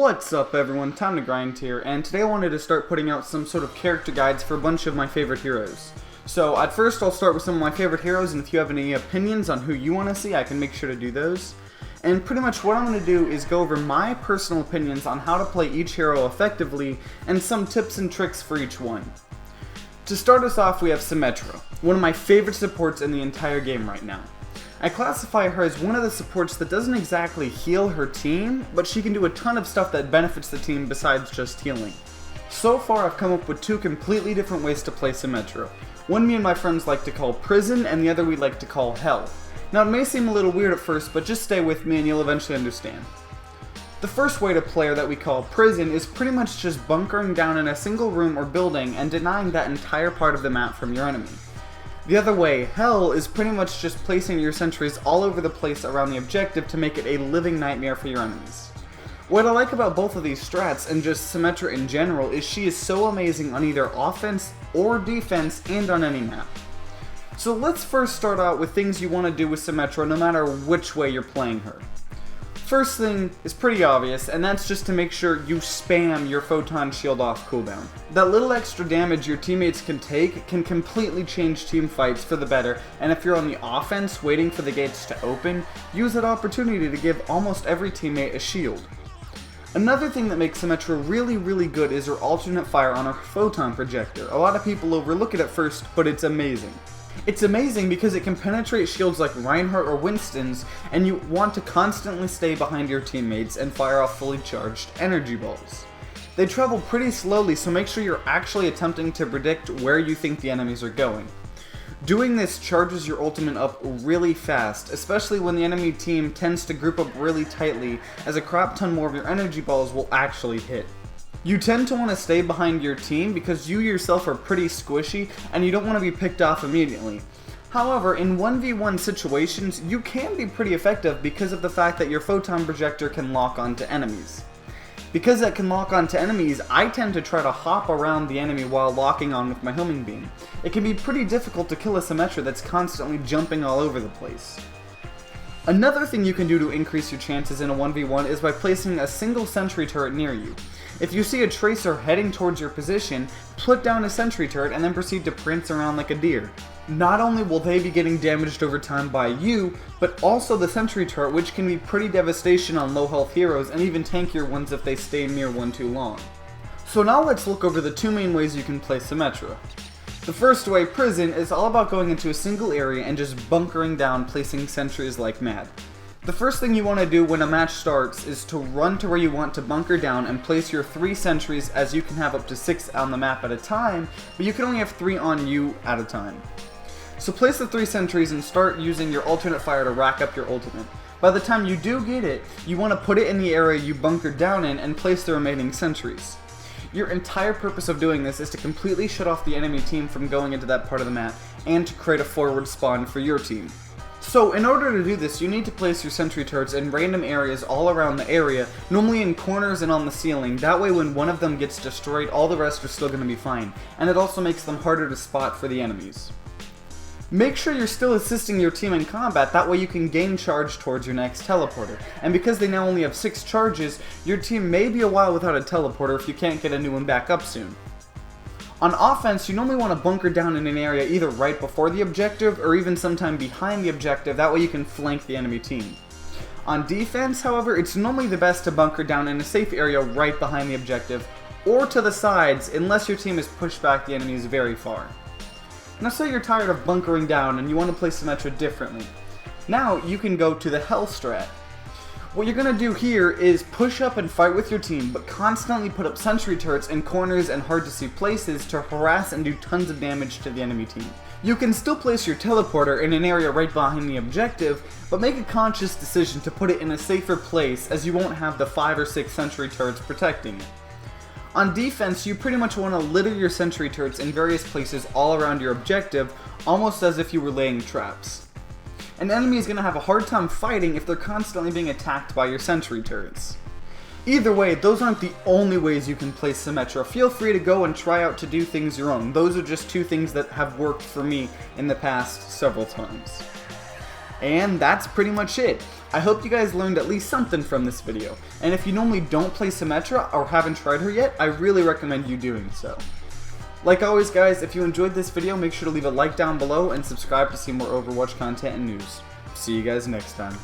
What's up everyone, TimeToGrind here, and today I wanted to start putting out some sort of character guides for a bunch of my favorite heroes. So at first I'll start with some of my favorite heroes, and if you have any opinions on who you want to see, I can make sure to do those. And pretty much what I'm going to do is go over my personal opinions on how to play each hero effectively, and some tips and tricks for each one. To start us off, we have Symmetra, one of my favorite supports in the entire game right now. I classify her as one of the supports that doesn't exactly heal her team, but she can do a ton of stuff that benefits the team besides just healing. So far I've come up with two completely different ways to play Symmetra. One me and my friends like to call Prison, and the other we like to call Hell. Now it may seem a little weird at first, but just stay with me and you'll eventually understand. The first way to play her that we call Prison is pretty much just bunkering down in a single room or building and denying that entire part of the map from your enemy. The other way, Hell, is pretty much just placing your sentries all over the place around the objective to make it a living nightmare for your enemies. What I like about both of these strats, and just Symmetra in general, is she is so amazing on either offense or defense and on any map. So let's first start out with things you want to do with Symmetra no matter which way you're playing her. First thing is pretty obvious, and that's just to make sure you spam your photon shield off cooldown. That little extra damage your teammates can take can completely change team fights for the better, and if you're on the offense waiting for the gates to open, use that opportunity to give almost every teammate a shield. Another thing that makes Symmetra really good is her alternate fire on her photon projector. A lot of people overlook it at first, but it's amazing. It's amazing because it can penetrate shields like Reinhardt or Winston's, and you want to constantly stay behind your teammates and fire off fully charged energy balls. They travel pretty slowly, so make sure you're actually attempting to predict where you think the enemies are going. Doing this charges your ultimate up really fast, especially when the enemy team tends to group up really tightly, as a crap ton more of your energy balls will actually hit. You tend to want to stay behind your team because you yourself are pretty squishy and you don't want to be picked off immediately. However, in 1v1 situations, you can be pretty effective because of the fact that your photon projector can lock onto enemies. Because it can lock onto enemies, I tend to try to hop around the enemy while locking on with my homing beam. It can be pretty difficult to kill a Symmetra that's constantly jumping all over the place. Another thing you can do to increase your chances in a 1v1 is by placing a single sentry turret near you. If you see a tracer heading towards your position, put down a sentry turret and then proceed to prance around like a deer. Not only will they be getting damaged over time by you, but also the sentry turret, which can be pretty devastation on low health heroes and even tankier ones if they stay near one too long. So now let's look over the two main ways you can play Symmetra. The first way, Prison, is all about going into a single area and just bunkering down, placing sentries like mad. The first thing you want to do when a match starts is to run to where you want to bunker down and place your 3 sentries, as you can have up to 6 on the map at a time, but you can only have 3 on you at a time. So place the 3 sentries and start using your alternate fire to rack up your ultimate. By the time you do get it, you want to put it in the area you bunkered down in and place the remaining sentries. Your entire purpose of doing this is to completely shut off the enemy team from going into that part of the map, and to create a forward spawn for your team. So in order to do this, you need to place your sentry turrets in random areas all around the area, normally in corners and on the ceiling. That way when one of them gets destroyed, all the rest are still going to be fine, and it also makes them harder to spot for the enemies. Make sure you're still assisting your team in combat, that way you can gain charge towards your next teleporter. And because they now only have 6 charges, your team may be a while without a teleporter if you can't get a new one back up soon. On offense, you normally want to bunker down in an area either right before the objective or even sometime behind the objective, that way you can flank the enemy team. On defense, however, it's normally the best to bunker down in a safe area right behind the objective, or to the sides unless your team has pushed back the enemies very far. Now say you're tired of bunkering down and you want to play Symmetra differently. Now you can go to the Hell strat. What you're going to do here is push up and fight with your team, but constantly put up sentry turrets in corners and hard to see places to harass and do tons of damage to the enemy team. You can still place your teleporter in an area right behind the objective, but make a conscious decision to put it in a safer place, as you won't have the 5 or 6 sentry turrets protecting it. On defense, you pretty much want to litter your sentry turrets in various places all around your objective, almost as if you were laying traps. An enemy is going to have a hard time fighting if they're constantly being attacked by your sentry turrets. Either way, those aren't the only ways you can play Symmetra. Feel free to go and try out to do things your own. Those are just 2 things that have worked for me in the past several times. And that's pretty much it. I hope you guys learned at least something from this video. And if you normally don't play Symmetra or haven't tried her yet, I really recommend you doing so. Like always guys, if you enjoyed this video, make sure to leave a like down below and subscribe to see more Overwatch content and news. See you guys next time.